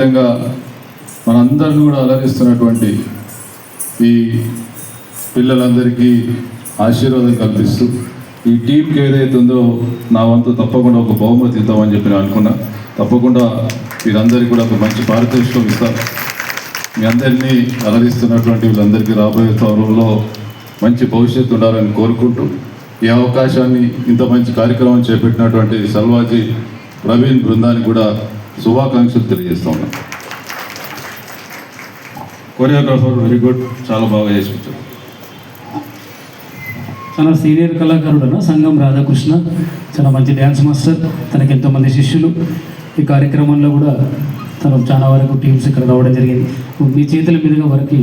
విధంగా మనందరిని కూడా అలరిస్తున్నటువంటి ఈ పిల్లలందరికీ ఆశీర్వాదం కల్పిస్తూ ఈ టీంకి ఏదైతే ఉందో నా వంతు తప్పకుండా ఒక బహుమతి ఇద్దామని చెప్పి నేను అనుకున్నా. తప్పకుండా వీరందరికీ కూడా ఒక మంచి పారితోషికం ఇస్తాను. మీ అందరినీ అలరిస్తున్నటువంటి వీళ్ళందరికీ రాబోయే తరంలో మంచి భవిష్యత్తు ఉండాలని కోరుకుంటూ ఈ అవకాశాన్ని ఇంత మంచి కార్యక్రమం చేపట్టినటువంటి సల్వాజీ ప్రవీణ్ బృందానికి కూడా శుభాకాంక్షలు తెలియజేస్తా ఉన్నాను. కొరియోగ్రాఫర్ వెరీ గుడ్, చాలా బాగా చేసుకుంటారు. చాలా సీనియర్ కళాకారుడు సంగం రాధాకృష్ణ, చాలా మంచి డ్యాన్స్ మాస్టర్, తనకి ఎంతోమంది శిష్యులు. ఈ కార్యక్రమంలో కూడా తను చాలా వరకు టీమ్స్ ఇక్కడ రావడం జరిగింది. మీ చేతుల మీదుగా వరకు